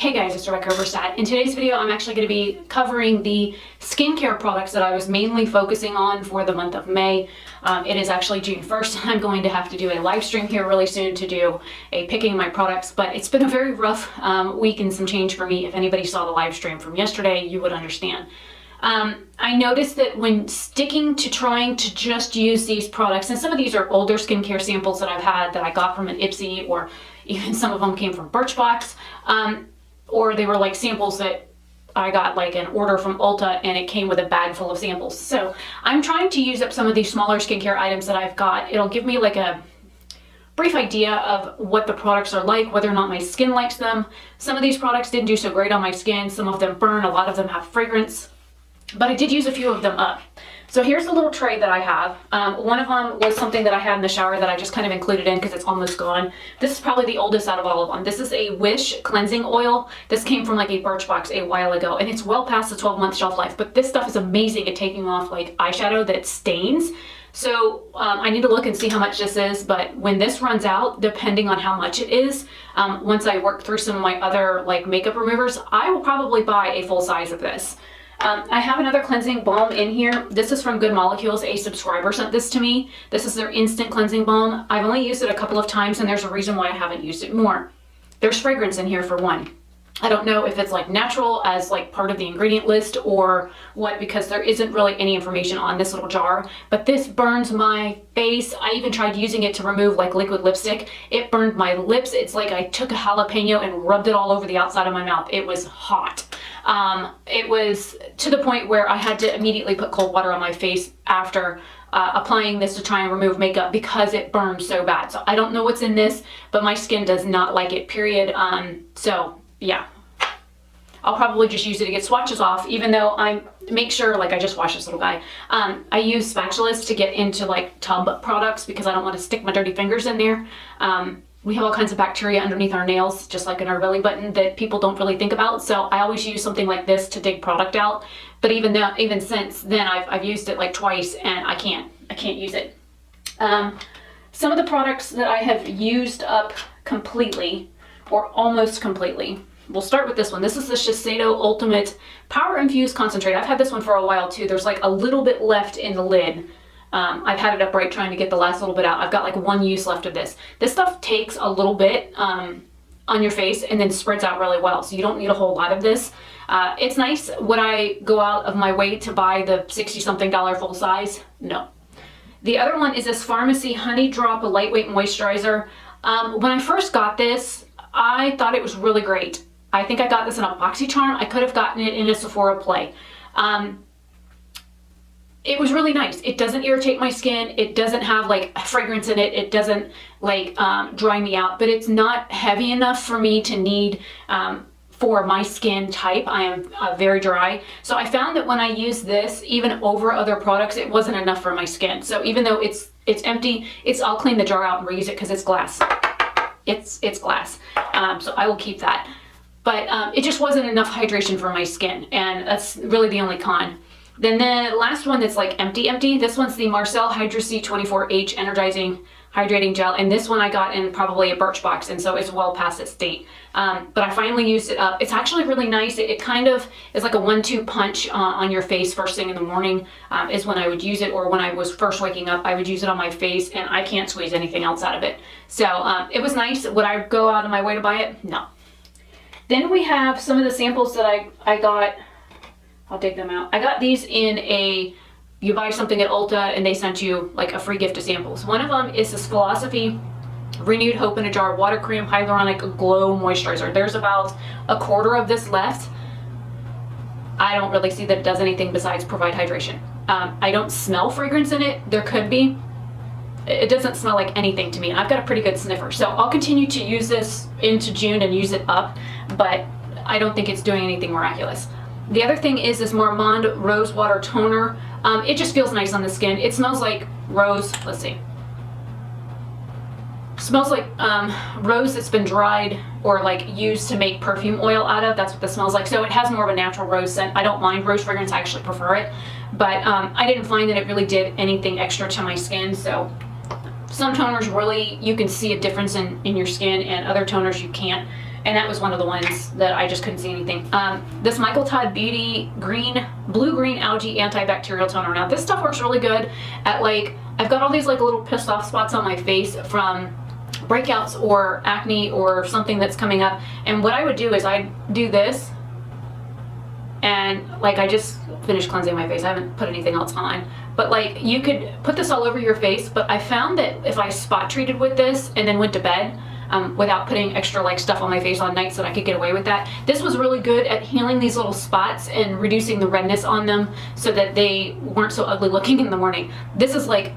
Hey guys, it's Rebecca Oberstadt. In today's video, I'm actually going to be covering the skincare products that I was mainly focusing on for the month of May. It is actually June 1st. I'm going to have to do a live stream here really soon to do a picking my products, but it's been a very rough week and some change for me. If anybody saw the live stream from yesterday, you would understand. I noticed that when sticking to trying to just use these products, and some of these are older skincare samples that I've had that I got from an Ipsy, or even some of them came from Birchbox, or they were like samples that I got like an order from Ulta and it came with a bag full of samples. So I'm trying to use up some of these smaller skincare items that I've got. It'll give me like a brief idea of what the products are like, whether or not my skin likes them. Some of these products didn't do so great on my skin. Some of them burn, a lot of them have fragrance, but I did use a few of them up. So here's a little tray that I have. One of them was something that I had in the shower that I just kind of included in because it's almost gone. This is probably the oldest out of all of them. This is a Wish cleansing oil. This came from like a Birchbox a while ago, and it's well past the 12-month shelf life, but this stuff is amazing at taking off like eyeshadow that stains. So I need to look and see how much this is, but when this runs out, depending on how much it is, once I work through some of my other like makeup removers, I will probably buy a full size of this. I have another cleansing balm in here. This is from Good Molecules. A subscriber sent this to me. This is their instant cleansing balm. I've only used it a couple of times, and there's a reason why I haven't used it more. There's fragrance in here for one. I don't know if it's like natural as like part of the ingredient list or what, because there isn't really any information on this little jar, but this burns my face. I even tried using it to remove like liquid lipstick. It burned my lips. It's like I took a jalapeno and rubbed it all over the outside of my mouth. It was hot. It was to the point where I had to immediately put cold water on my face after applying this to try and remove makeup because it burned so bad. So I don't know what's in this, but my skin does not like it, period. So yeah, I'll probably just use it to get swatches off, even though I make sure, like I just washed this little guy. I use spatulas to get into like tub products because I don't want to stick my dirty fingers in there. We have all kinds of bacteria underneath our nails, just like in our belly button, that people don't really think about. So I always use something like this to dig product out. But even since then, I've used it like twice, and I can't use it. Some of the products that I have used up completely, or almost completely. We'll start with this one. This is the Shiseido Ultimate Power Infused Concentrate. I've had this one for a while too. There's like a little bit left in the lid. I've had it upright trying to get the last little bit out. I've got like one use left of this. This stuff takes a little bit on your face and then spreads out really well. So you don't need a whole lot of this. It's nice. Would I go out of my way to buy the $60-something full size? No. The other one is this Pharmacy Honey Drop Lightweight Moisturizer. When I first got this, I thought it was really great. I think I got this in a BoxyCharm. I could have gotten it in a Sephora Play. It was really nice. It doesn't irritate my skin. It doesn't have like fragrance in it. It doesn't like dry me out, but it's not heavy enough for me to need for my skin type. I am very dry. So I found that when I use this, even over other products, it wasn't enough for my skin. So even though it's empty, I'll clean the jar out and reuse it because it's glass. It's glass. So I will keep that. But it just wasn't enough hydration for my skin, and that's really the only con. Then the last one that's like empty, this one's the Marcel Hydra C 24H Energizing Hydrating Gel, and this one I got in probably a Birchbox, and so it's well past its date. But I finally used it up. It's actually really nice. It kind of is like a 1-2 punch on your face first thing in the morning is when I would use it, or when I was first waking up, I would use it on my face, and I can't squeeze anything else out of it. So it was nice. Would I go out of my way to buy it? No. Then we have some of the samples that I got. I'll dig them out. I got these in you buy something at Ulta and they sent you like a free gift of samples. One of them is this Philosophy Renewed Hope in a Jar Water Cream Hyaluronic Glow Moisturizer. There's about a quarter of this left. I don't really see that it does anything besides provide hydration. I don't smell fragrance in it. There could be. It doesn't smell like anything to me. I've got a pretty good sniffer. So I'll continue to use this into June and use it up, but I don't think it's doing anything miraculous. The other thing is this Marmande Rose Water Toner. It just feels nice on the skin. It smells like rose. Let's see. Smells like rose that's been dried or like used to make perfume oil out of. That's what this smells like. So it has more of a natural rose scent. I don't mind rose fragrance. I actually prefer it. But I didn't find that it really did anything extra to my skin. So some toners really, you can see a difference in your skin, and other toners you can't. and that was one of the ones that I just couldn't see anything. This Michael Todd Beauty blue-green algae antibacterial toner. Now this stuff works really good at like, I've got all these like little pissed off spots on my face from breakouts or acne or something that's coming up, and what I would do is I'd do this, and like I just finished cleansing my face, I haven't put anything else on, but like you could put this all over your face. But I found that if I spot treated with this and then went to bed without putting extra like stuff on my face on nights, that I could get away with that. This was really good at healing these little spots and reducing the redness on them so that they weren't so ugly looking in the morning. This is like,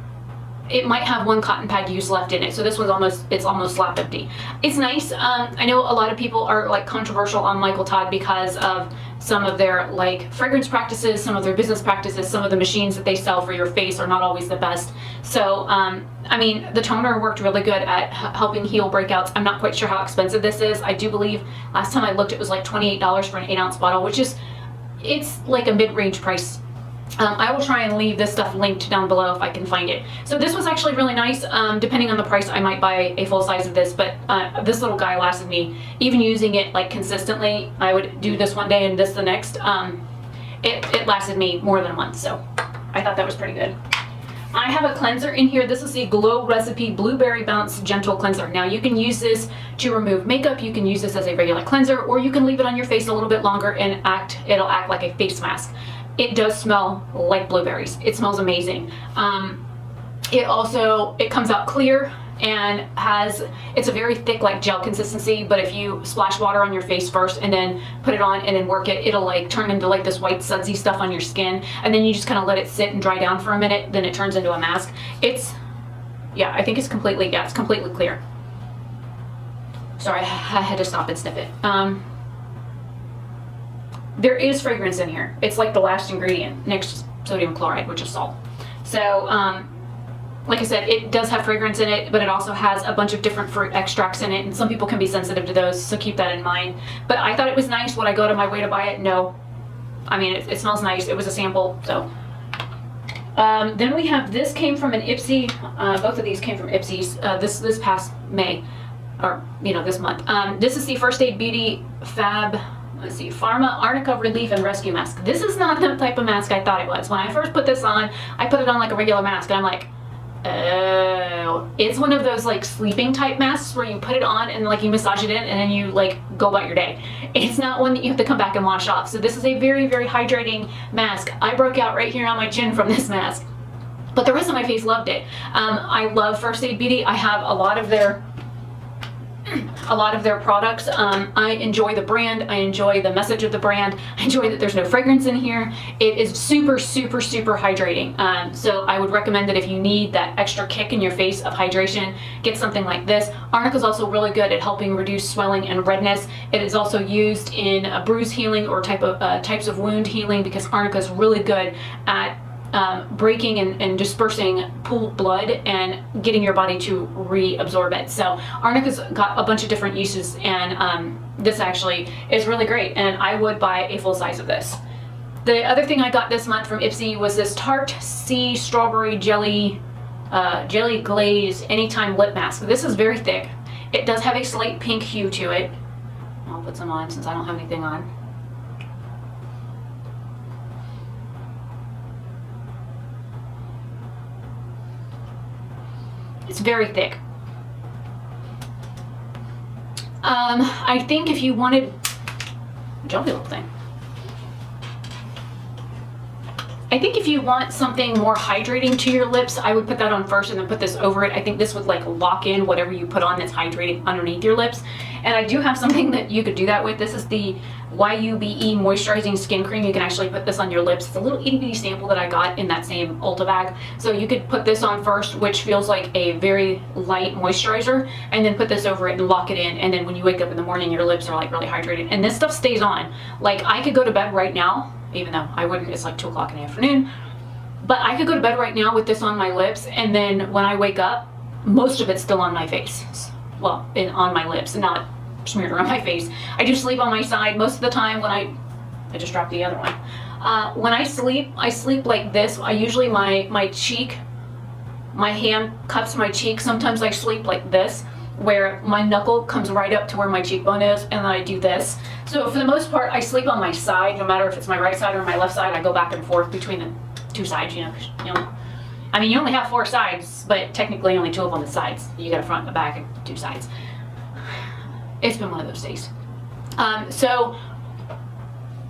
it might have one cotton pad use left in it, so this one's almost slap empty. It's nice. I know a lot of people are like controversial on Michael Todd because of some of their like fragrance practices, some of their business practices, some of the machines that they sell for your face are not always the best. So I mean, the toner worked really good at helping heal breakouts. I'm not quite sure how expensive this is. I do believe last time I looked it was like $28 for an 8-ounce bottle, which is, it's like a mid-range price. I will try and leave this stuff linked down below if I can find it. So this was actually really nice. Depending on the price, I might buy a full size of this, but this little guy lasted me, even using it like consistently. I would do this one day and this the next. It lasted me more than a month, so I thought that was pretty good. I have a cleanser in here. This is the Glow Recipe Blueberry Bounce Gentle Cleanser. Now you can use this to remove makeup, you can use this as a regular cleanser, or you can leave it on your face a little bit longer and it'll act like a face mask. It does smell like blueberries. It smells amazing. It comes out clear and it's a very thick like gel consistency, but if you splash water on your face first and then put it on and then work it, it'll like turn into like this white sudsy stuff on your skin, and then you just kind of let it sit and dry down for a minute, then it turns into a mask. I think it's completely clear. Sorry, I had to stop and sniff it. There is fragrance in here. It's like the last ingredient next to sodium chloride, which is salt. So, like I said, it does have fragrance in it, but it also has a bunch of different fruit extracts in it, and some people can be sensitive to those, so keep that in mind. But I thought it was nice. Would I go to my way to buy it? No. I mean, it smells nice. It was a sample, so. Then we have, this came from an Ipsy. Both of these came from Ipsy's this past May, or, this month. This is the First Aid Beauty Fab, let's see, Pharma Arnica Relief and Rescue Mask. This is not the type of mask I thought it was. When I first put this on, I put it on like a regular mask, and I'm like, oh, it's one of those like sleeping type masks where you put it on and like you massage it in and then you like go about your day. It's not one that you have to come back and wash off. So this is a very, very hydrating mask. I broke out right here on my chin from this mask, but the rest of my face loved it. I love First Aid Beauty. I have a lot of their products. I enjoy the brand. I enjoy the message of the brand. I enjoy that there's no fragrance in here. It is super, super, super hydrating. So I would recommend that if you need that extra kick in your face of hydration, get something like this. Arnica is also really good at helping reduce swelling and redness. It is also used in bruise healing or types of wound healing, because Arnica is really good at breaking and dispersing pooled blood and getting your body to reabsorb it. So Arnica's got a bunch of different uses, and this actually is really great, and I would buy a full size of this. The other thing I got this month from Ipsy was this Tarte Sea Strawberry Jelly Glaze Anytime Lip Mask. This is very thick. It does have a slight pink hue to it. I'll put some on since I don't have anything on. It's very thick. I think if you wanted, jumpy little thing. I think if you want something more hydrating to your lips, I would put that on first and then put this over it. I think this would like lock in whatever you put on that's hydrating underneath your lips. And I do have something that you could do that with. This is the YUBE Moisturizing Skin Cream. You can actually put this on your lips. It's a little itty bitty sample that I got in that same Ulta bag. So you could put this on first, which feels like a very light moisturizer, and then put this over it and lock it in. And then when you wake up in the morning, your lips are like really hydrated. And this stuff stays on. Like I could go to bed right now, even though I wouldn't, it's like 2 o'clock in the afternoon. But I could go to bed right now with this on my lips, and then when I wake up, most of it's still on my face. Well, on my lips, and not smeared around my face. I do sleep on my side most of the time. When I just dropped the other one. When I sleep like this. I usually, my cheek, my hand cups my cheek. Sometimes I sleep like this. where my knuckle comes right up to where my cheekbone is, and then I do this. So for the most part, I sleep on my side, no matter if it's my right side or my left side. I go back and forth between the two sides, you know. I mean, you only have 4 sides, but technically only 2 of them are the sides. You got a front and a back and 2 sides. It's been one of those days. So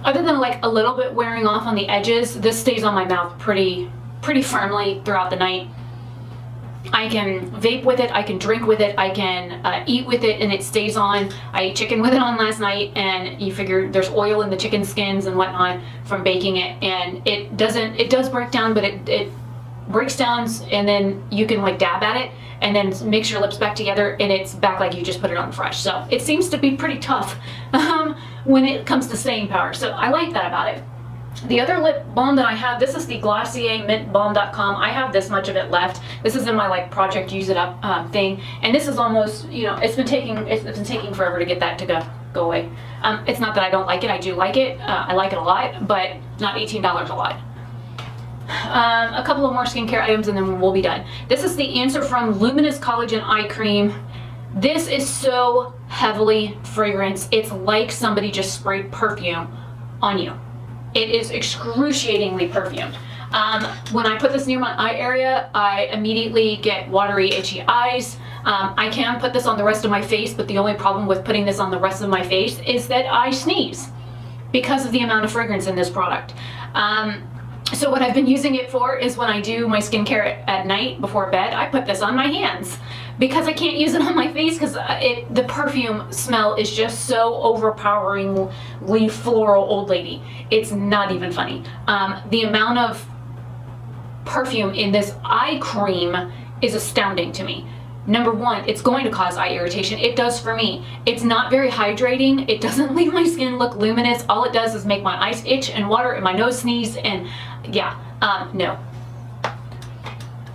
other than like a little bit wearing off on the edges, this stays on my mouth pretty firmly throughout the night. I can vape with it, I can drink with it, I can eat with it, and it stays on. I ate chicken with it on last night, and you figure there's oil in the chicken skins and whatnot from baking it, and it does break down, but it breaks down, and then you can like dab at it and then mix your lips back together, and it's back like you just put it on fresh. So it seems to be pretty tough when it comes to staying power, so I like that about it. The other lip balm that I have, this is the Glossier Mint Balm.com. I have this much of it left. This is in my like project use it up thing, and this is almost, you know, it's been taking forever to get that to go away. It's not that I don't like it, I do like it. I like it a lot, but not $18 a lot. A couple of more skincare items and then we'll be done. This is the Answer from Luminous Collagen Eye Cream. This is so heavily fragranced. It's like somebody just sprayed perfume on you. It is excruciatingly perfumed. When I put this near my eye area, I immediately get watery, itchy eyes. I can put this on the rest of my face, but the only problem with putting this on the rest of my face is that I sneeze because of the amount of fragrance in this product. So what I've been using it for is when I do my skincare at night before bed, I put this on my hands because I can't use it on my face because the perfume smell is just so overpoweringly floral old lady. It's not even funny. The amount of perfume in this eye cream is astounding to me. Number one, it's going to cause eye irritation. It does for me. It's not very hydrating. It doesn't leave my skin look luminous. All it does is make my eyes itch and water and my nose sneeze, and yeah, no.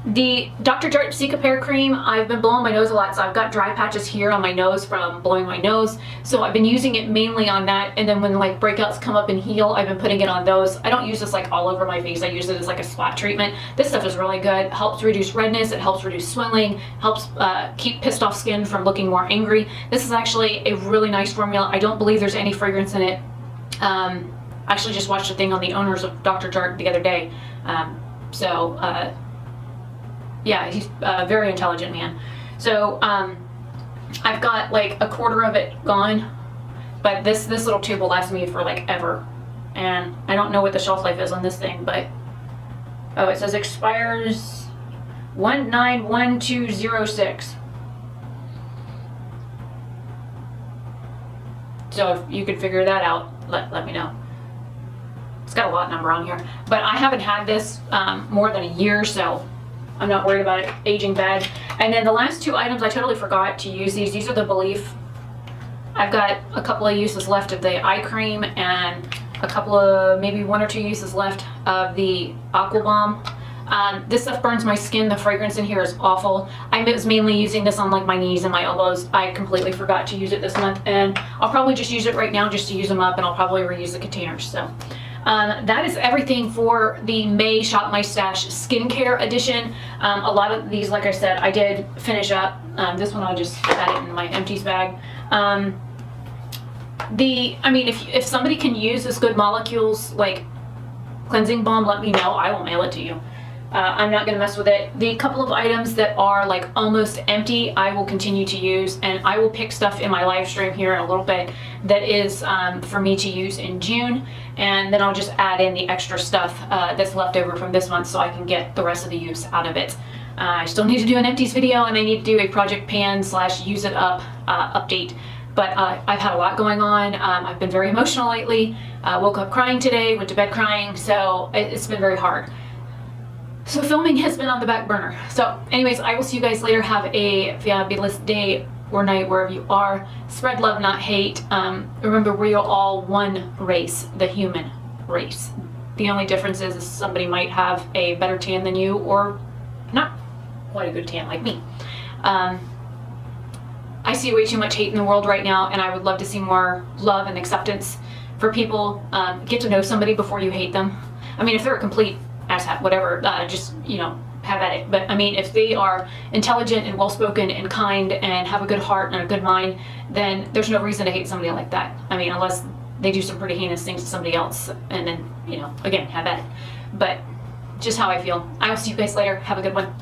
The Dr. Jart Cicapair cream, I've been blowing my nose a lot, so I've got dry patches here on my nose from blowing my nose, so I've been using it mainly on that, and then when like breakouts come up and heal, I've been putting it on those. I don't use this like all over my face. I use it as like a spot treatment. This stuff is really good. Helps reduce redness, it helps reduce swelling, helps keep pissed off skin from looking more angry. This is actually a really nice formula. I don't believe there's any fragrance in it. I actually just watched a thing on the owners of Dr. Jart the other day. Yeah, he's a very intelligent man. So I've got like a quarter of it gone, but this little tube will last me for like ever. And I don't know what the shelf life is on this thing, but oh, it says expires 191206. So if you could figure that out, let me know. It's got a lot number on here, but I haven't had this more than a year, so I'm not worried about it aging bad. And then the last 2 items, I totally forgot to use these. These are the Belief. I've got a couple of uses left of the eye cream and a couple of, maybe 1 or 2 uses left of the Aqua Balm. This stuff burns my skin. The fragrance in here is awful. I was mainly using this on like my knees and my elbows. I completely forgot to use it this month, and I'll probably just use it right now just to use them up, and I'll probably reuse the containers. So that is everything for the May Shop My Stash skincare edition. A lot of these, like I said, I did finish up. This one I'll just add it in my empties bag. I mean, if somebody can use this Good Molecules like cleansing balm, let me know. I will mail it to you. I'm not gonna mess with it. The couple of items that are like almost empty, I will continue to use, and I will pick stuff in my live stream here in a little bit that is for me to use in June, and then I'll just add in the extra stuff that's left over from this month so I can get the rest of the use out of it. I still need to do an empties video, and I need to do a Project Pan / use it up update. But I've had a lot going on. I've been very emotional lately. Woke up crying today, went to bed crying, so it's been very hard. So filming has been on the back burner. So anyways, I will see you guys later. Have a fabulous day or night wherever you are. Spread love, not hate. Remember, we are all one race, the human race. The only difference is somebody might have a better tan than you, or not quite a good tan like me. I see way too much hate in the world right now, and I would love to see more love and acceptance for people. Get to know somebody before you hate them. I mean, if they're a complete asshat, whatever, just, you know, have at it. But I mean, if they are intelligent and well-spoken and kind and have a good heart and a good mind, then there's no reason to hate somebody like that. I mean, unless they do some pretty heinous things to somebody else, and then, you know, again, have at it. But just how I feel. I will see you guys later. Have a good one.